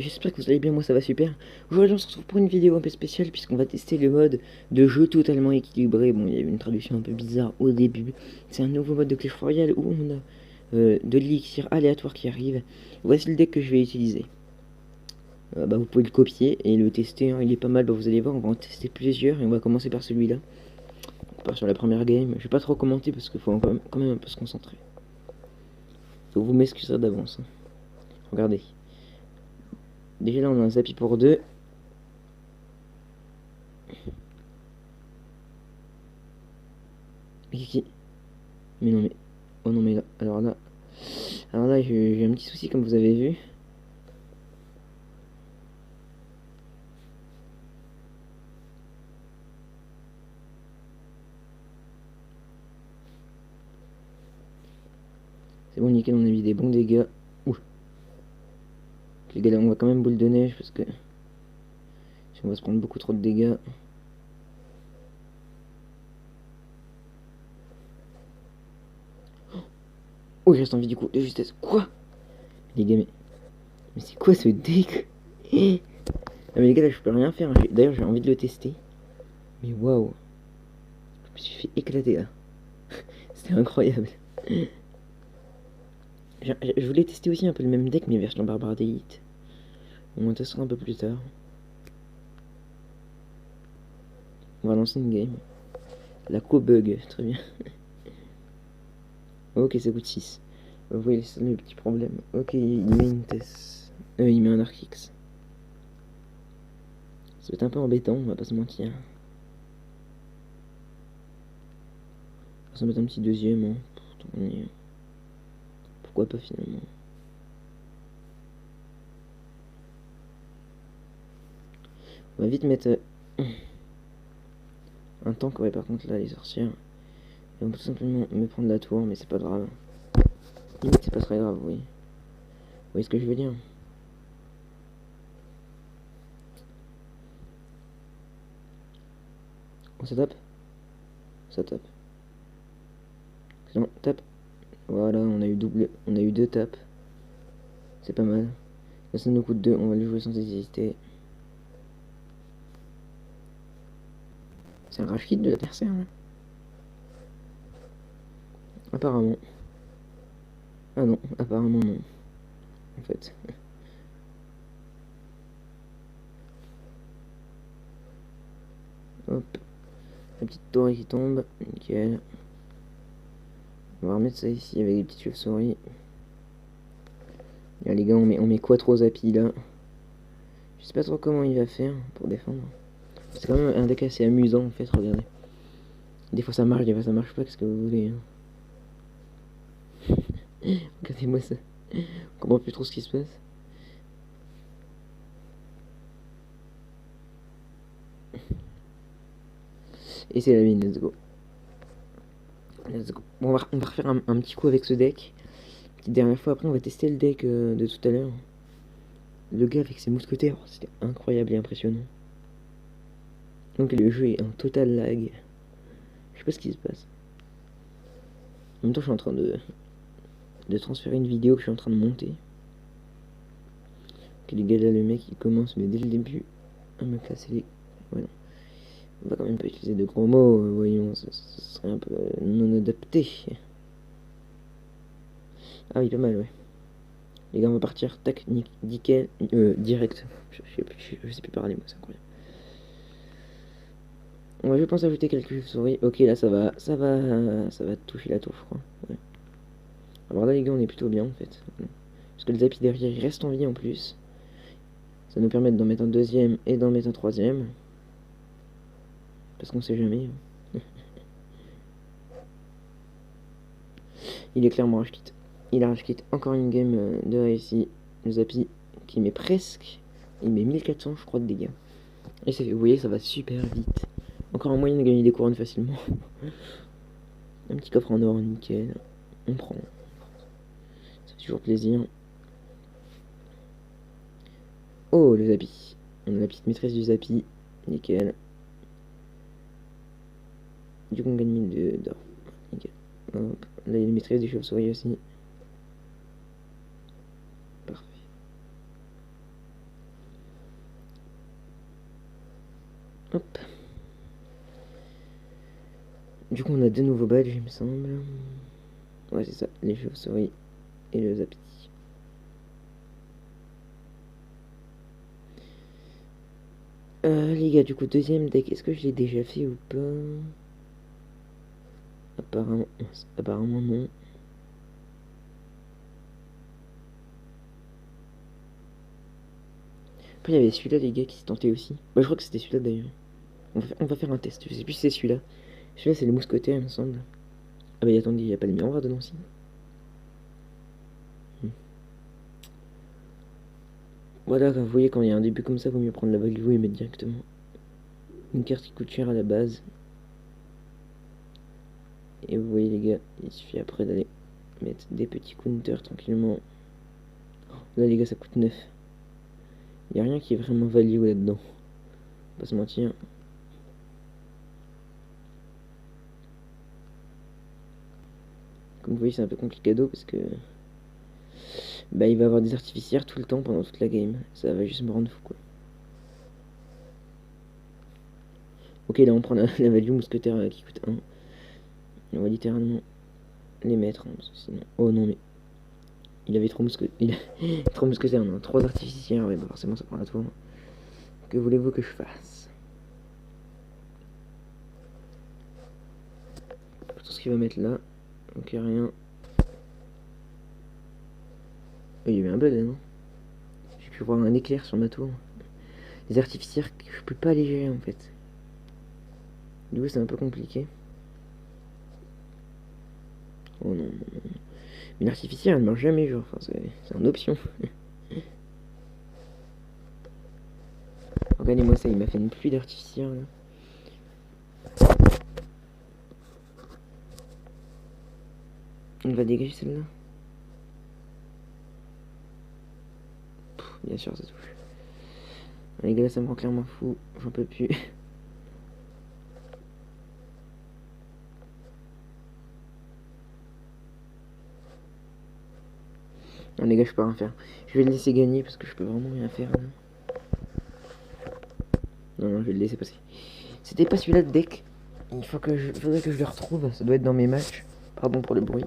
j'espère que vous allez bien, moi ça va super. Aujourd'hui on se retrouve pour une vidéo un peu spéciale puisqu'on va tester le mode de jeu totalement équilibré. Bon, il y a eu une traduction un peu bizarre au début. C'est un nouveau mode de Clash Royale où on a de l'élixir aléatoire qui arrive. Voici le deck que je vais utiliser. Vous pouvez le copier et le tester, hein. Il est pas mal, vous allez voir, on va en tester plusieurs et on va commencer par celui-là. On part sur la première game, je vais pas trop commenter parce qu'il faut quand même un peu se concentrer. Donc vous m'excuserez d'avance, hein. Regardez. Déjà là on a un Zappy pour 2. Mais non mais... Oh non mais là... Alors là j'ai un petit souci comme vous avez vu. C'est bon, nickel, on a mis des bons dégâts. Ouh. Les gars, on va quand même boule de neige parce que si on va se prendre beaucoup trop de dégâts. Oh, il reste en vie du coup, de justesse. Quoi? Les gars, mais c'est quoi ce deck? Ah mais les gars, là je peux rien faire, hein. D'ailleurs j'ai envie de le tester. Mais waouh. Je me suis fait éclater là. C'était incroyable. Je voulais tester aussi un peu le même deck mais version barbare d'élite. On testera un peu plus tard. On va lancer une game. La co-bug, très bien. Ok, ça coûte 6. Vous voyez le petit problème. Ok, il met une Tess. Il met un Archix. Ça va être un peu embêtant, on va pas se mentir. On va s'en mettre un petit deuxième, hein. Pourquoi pas finalement. On va vite mettre un tank, ouais, par contre là, les sorcières. Et on peut tout simplement me prendre la tour, mais c'est pas grave. Limite, c'est pas très grave, oui. Vous voyez ce que je veux dire? On se tape? Ça tape. Excellent, tape. Voilà, on a eu deux tapes. C'est pas mal. Là, ça nous coûte 2, on va le jouer sans hésiter. C'est un rage kit de l'adversaire, là. Apparemment. Ah non, apparemment non. En fait. Hop. La petite tour qui tombe. Nickel. On va remettre ça ici avec des petites chauves-souris. Là, les gars, on met quoi trop Zappy là? Je sais pas trop comment il va faire pour défendre. C'est quand même un deck assez amusant en fait, regardez. Des fois ça marche, des fois ça marche pas, qu'est-ce que vous voulez, hein. Regardez-moi ça. On comprend plus trop ce qui se passe. Et c'est la mine, let's go. Let's go. Bon, on va refaire un petit coup avec ce deck. Petite dernière fois, après on va tester le deck de tout à l'heure. Le gars avec ses mousquetaires, c'était incroyable et impressionnant. Donc le jeu est en total lag. Je sais pas ce qui se passe. En même temps, je suis en train de transférer une vidéo que je suis en train de monter. Ok, les gars, là, le mec il commence, mais dès le début, à me casser les. Ouais, non. On va quand même pas utiliser de gros mots, voyons, ça serait un peu non adapté. Ah oui, pas mal, ouais. Les gars, on va partir, tac, nickel, direct. Je sais plus parler, moi, c'est incroyable. On va, je pense, ajouter quelques chauves-souris. Ok, là, ça va toucher la tour, je crois. Ouais. Alors là, les gars, on est plutôt bien, en fait. Parce que le Zappy derrière, il reste en vie, en plus. Ça nous permet d'en mettre un deuxième et d'en mettre un troisième. Parce qu'on sait jamais. Il est clairement rage kit. Il a rage kit. Encore une game de réussi. Le Zappy qui met presque. Il met 1400, je crois, de dégâts. Et vous voyez, ça va super vite. Encore un moyen de gagner des couronnes facilement. Un petit coffre en or, nickel. On prend. Ça fait toujours plaisir. Oh, le Zappy. On a la petite maîtresse du Zappy. Nickel. Du coup, on gagne 1000 d'or. Nickel. Hop. Là, il y a une maîtresse des chauves-souris aussi. Parfait. Hop. Du coup, on a deux nouveaux badges, il me semble. Ouais, c'est ça, les chauves-souris et le zapti. Les gars, du coup, deuxième deck, est-ce que je l'ai déjà fait ou pas? Apparemment non. Après, il y avait celui-là, les gars, qui s'est tenté aussi. Bah, je crois que c'était celui-là d'ailleurs. On va faire un test, je sais plus si c'est celui-là. Celui-là, c'est le mousquetaire, il me semble. Ah, bah, attendez, il n'y a pas de miroir dedans, si. Voilà, vous voyez, quand il y a un début comme ça, vaut mieux prendre la value et mettre directement une carte qui coûte cher à la base. Et vous voyez, les gars, il suffit après d'aller mettre des petits counters tranquillement. Là, les gars, ça coûte 9. Il n'y a rien qui est vraiment value là-dedans. Pas se mentir. Comme vous voyez, c'est un peu complicado parce que bah, il va avoir des artificières tout le temps pendant toute la game. Ça va juste me rendre fou, quoi. Ok, là on prend la value mousquetaire qui coûte 1. On va littéralement les mettre, hein, parce que sinon... Oh non, mais il avait trop mousquetaires. Trop mousquetaires, non, 3 artificières, ouais, bah forcément ça prend la tour. Que voulez-vous que je fasse? Tout ce qu'il va mettre là. Ok, rien. Oh, il y a eu un bug là, non? J'ai pu voir un éclair sur ma tour. Les artificières que je peux pas les gérer en fait. Du coup, c'est un peu compliqué. Oh non, non, non. Mais l'artificière, elle ne marche jamais, genre. Enfin, c'est en option. Regardez-moi ça, il m'a fait une pluie d'artificière là. On va dégager celle-là. Bien sûr, ça touche. Les gars, ça me rend clairement fou. J'en peux plus. Non, les gars, je peux rien faire. Je vais le laisser gagner parce que je peux vraiment rien faire là. Non, non, je vais le laisser passer. C'était pas celui-là de deck. Faudrait que je le retrouve. Ça doit être dans mes matchs. Pardon pour le bruit.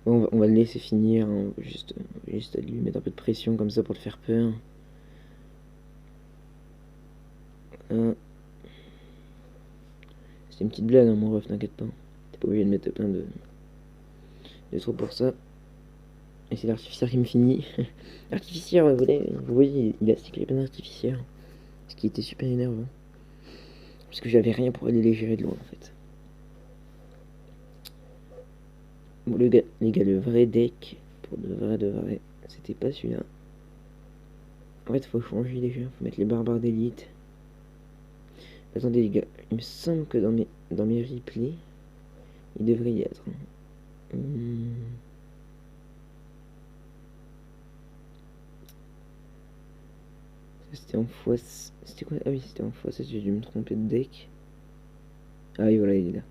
Bon, on va le laisser finir. Hein. Juste lui mettre un peu de pression comme ça pour le faire peur. C'était une petite blague, hein, mon ref, t'inquiète pas. T'es pas obligé de mettre plein de trucs pour ça. Et c'est l'artificière qui me finit. L'artificière, vous voyez, il a cyclé plein d'artificières. Ce qui était super énervant. Parce que j'avais rien pour aller les gérer de loin en fait. Bon, les gars, le vrai deck, pour de vrai, c'était pas celui-là. En fait, faut changer déjà, faut mettre les barbares d'élite. Attendez les gars, il me semble que dans mes replays, il devrait y être. C'était en x... C'était quoi? Ah oui, c'était en x, j'ai dû me tromper de deck. Ah oui, voilà, il est là.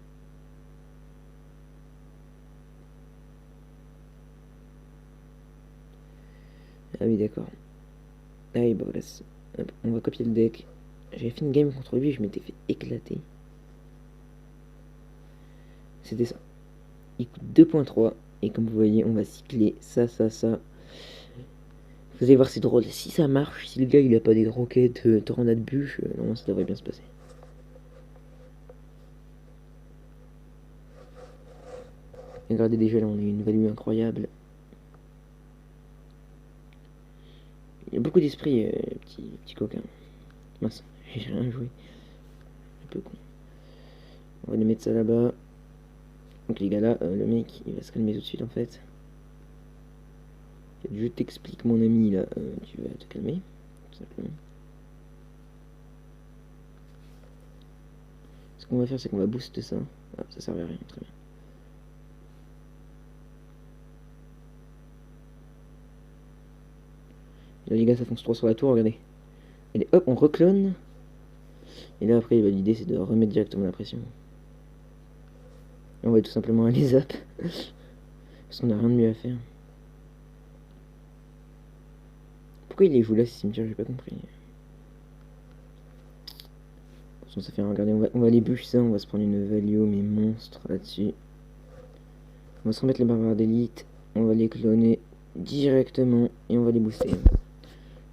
Ah oui, d'accord. Ah oui, bah voilà. Hop, on va copier le deck. J'avais fait une game contre lui et je m'étais fait éclater. C'était ça. Il coûte 2.3. Et comme vous voyez, on va cycler ça. Vous allez voir, c'est drôle. Si ça marche, si le gars il a pas des roquettes, tornade bûche, normalement ça devrait bien se passer. Regardez déjà là, on a une value incroyable. Il y a beaucoup d'esprit, petit coquin. Mince, j'ai rien joué. Un peu con. On va lui mettre ça là-bas. Donc les gars là, le mec il va se calmer tout de suite en fait. Je t'explique mon ami là, tu vas te calmer, tout simplement. Ce qu'on va faire c'est qu'on va booster ça. Ah, ça servait à rien, très bien. Là les gars ça fonce 3 sur la tour, regardez. Et hop, on reclone. Et là après l'idée c'est de remettre directement la pression. On va tout simplement aller zap. Parce qu'on n'a rien de mieux à faire. Pourquoi il les joue là ce cimetière, j'ai pas compris. Sinon ça fait rien. Regardez, on va les bûcher ça, on va se prendre une value mais monstre là-dessus. On va se remettre les barbares d'élite, on va les cloner directement et on va les booster.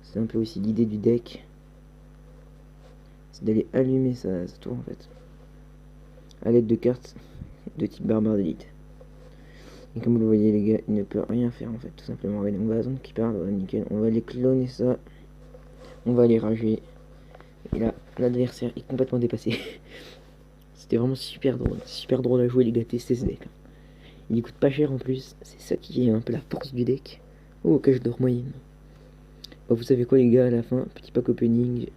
C'est un peu aussi l'idée du deck. C'est d'aller allumer sa tour en fait. À l'aide de cartes de type barbare d'élite. Et comme vous le voyez les gars, il ne peut rien faire en fait, tout simplement. Regardez, on va attendre qu'il parle, ouais, nickel. On va les cloner ça. On va les rager. Et là, l'adversaire est complètement dépassé. C'était vraiment super drôle à jouer les gars, tester ce deck. Il coûte pas cher en plus, c'est ça qui est un peu la force du deck. Oh, cache d'or moyenne. Bah, vous savez quoi les gars, à la fin, petit pack opening.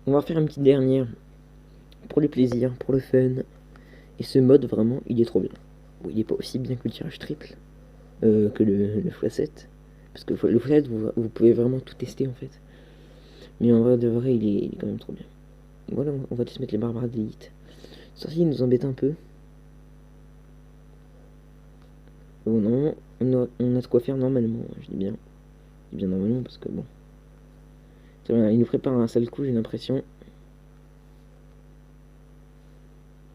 On va faire une petite dernière. Pour le plaisir, pour le fun. Et ce mode vraiment, il est trop bien. Bon, il est pas aussi bien que le tirage triple, que le x7. Parce que le x7, vous pouvez vraiment tout tester en fait. Mais en vrai de vrai, il est quand même trop bien. Voilà, on va juste mettre les barbares d'élite. Sorcier nous embête un peu. Bon, non, on a de quoi faire normalement, je dis bien. Je dis bien normalement parce que bon. Il nous prépare un sale coup, j'ai l'impression.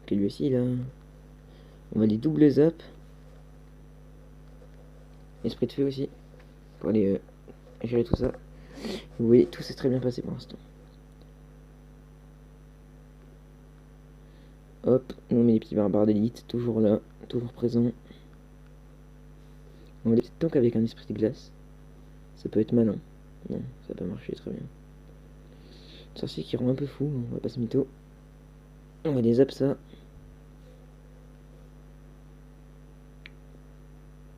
Que lui aussi, là. On va les double zap. Esprit de feu aussi. Pour aller gérer tout ça. Vous voyez, tout s'est très bien passé pour l'instant. Hop, on met les petits barbares d'élite, toujours là, toujours présents. On va les donc avec un esprit de glace. Ça peut être malin. Non, ça va pas marcher très bien. Sorcier qui rend un peu fou, on va pas se mytho. On va les zap ça.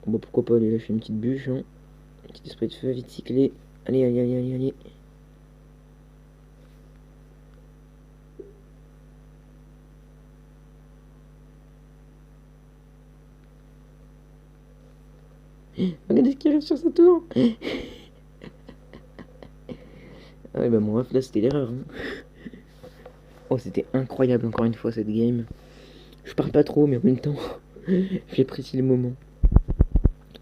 Bon, pourquoi pas aller lâcher une petite bûche, hein. Un petit esprit de feu, vite cyclé. Allez, allez, allez, allez, allez. Regardez ce qui arrive sur sa tour. Ah ouais, bah mon ref là c'était l'erreur, hein. Oh, c'était incroyable encore une fois cette game. Je parle pas trop, mais en même temps, j'apprécie le moment.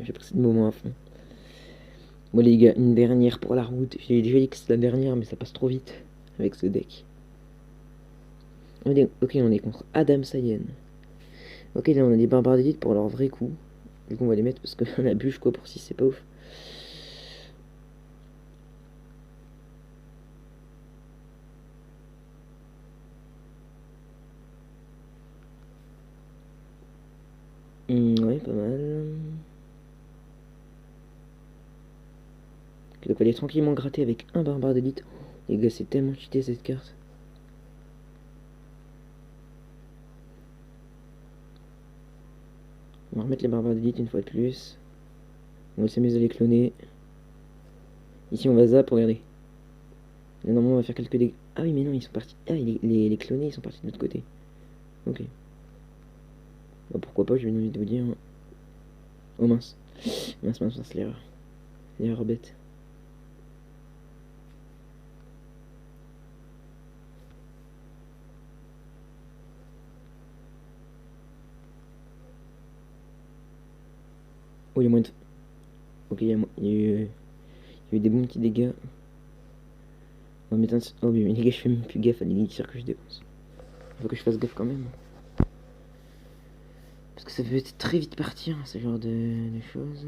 J'apprécie le moment à fond. Bon les gars, une dernière pour la route. J'ai déjà dit que c'est la dernière, mais ça passe trop vite avec ce deck. Ok, on est contre Adam Sayen. Ok, là on a des barbares d'élite pour leur vrai coup. Du coup on va les mettre parce que la bûche quoi pour 6 c'est pas ouf. Ouais, pas mal. Donc elle est tranquillement gratter avec un barbare d'élite. Les gars, c'est tellement cheaté cette carte. On va remettre les barbares d'élite une fois de plus. On va s'amuser à les cloner. Ici on va zap, regardez. Là normalement on va faire quelques dégâts. Ah oui mais non ils sont partis. Ah les clonés ils sont partis de l'autre côté. Ok. Bah pourquoi pas, j'ai envie de vous dire. Oh mince. Mince, l'erreur. L'erreur bête. Oh il y a moins de... Ok, il y a eu des bons petits dégâts. On va mettre un... Oh mais les gars, je fais même plus gaffe à l'élixir que je dépense. Faut que je fasse gaffe quand même. Parce que ça peut être très vite partir, ce genre de choses.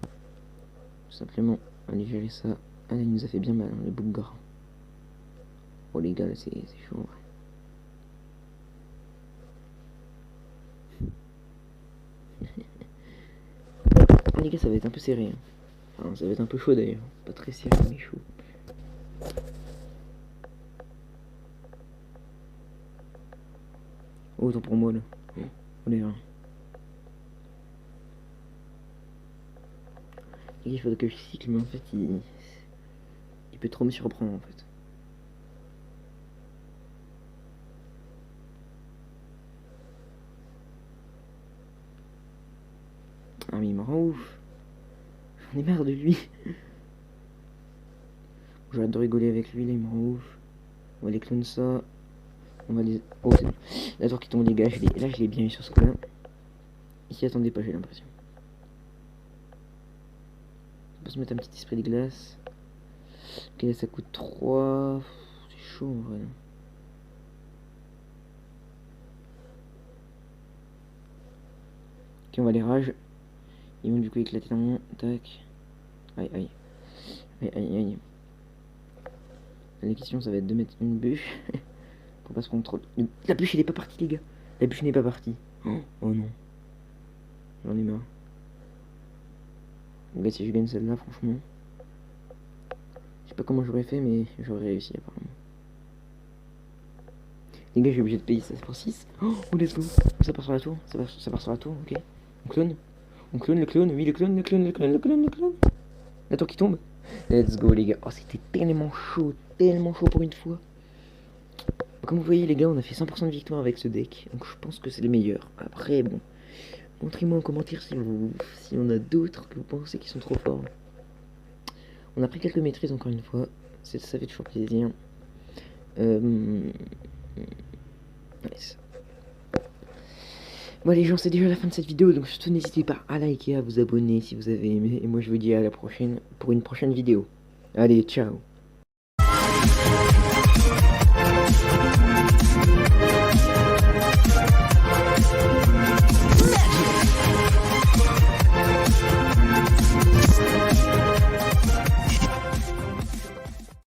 Tout simplement, aller gérer ça. Ah là, il nous a fait bien mal, hein, le bougre. Oh les gars, là c'est chaud en vrai. Ah les gars, ça va être un peu serré. Hein. Enfin, ça va être un peu chaud d'ailleurs. Pas très serré, mais chaud. Oh, autant pour moi là. Oh les gars. Il faut que je cycle, mais en fait, il peut trop me surprendre en fait. Ah, mais il me rend ouf. J'en ai marre de lui. J'arrête de rigoler avec lui, là, il me rend ouf. On va les cloner ça. On va les. Oh, c'est bon. La tour qui tombe, les gars, là, je l'ai bien eu sur ce coup-là. Ici, attendez pas, j'ai l'impression. On peut se mettre un petit esprit de glace. Ok, là, ça coûte 3. chaud en vrai. Ok, on va les rage. Ils vont du coup éclater dans mon tac. Aïe aïe. Aïe aïe aïe. La question ça va être de mettre une bûche. Pour pas se prendre trop. La bûche elle est pas partie les gars. La bûche n'est pas partie. Oh non. J'en ai marre. Les gars, si je gagne celle-là, franchement. Je sais pas comment j'aurais fait, mais j'aurais réussi apparemment. Les gars, j'ai obligé de payer ça pour 6. Oh, let's go. Ça part sur la tour. Ça part sur la tour, ok. On clone. On clone le clone. Oui, le clone, le clone, le clone, le clone, le clone. La tour qui tombe. Let's go, les gars. Oh, c'était tellement chaud pour une fois. Comme vous voyez, les gars, on a fait 100% de victoire avec ce deck. Donc, je pense que c'est le meilleur. Après, bon. Montrez-moi en commentaire si on a d'autres que vous pensez qui sont trop forts. On a pris quelques maîtrises encore une fois. Ça fait toujours plaisir. Nice. Bon les gens, c'est déjà la fin de cette vidéo, donc surtout n'hésitez pas à liker, à vous abonner si vous avez aimé. Et moi je vous dis à la prochaine pour une prochaine vidéo. Allez, ciao.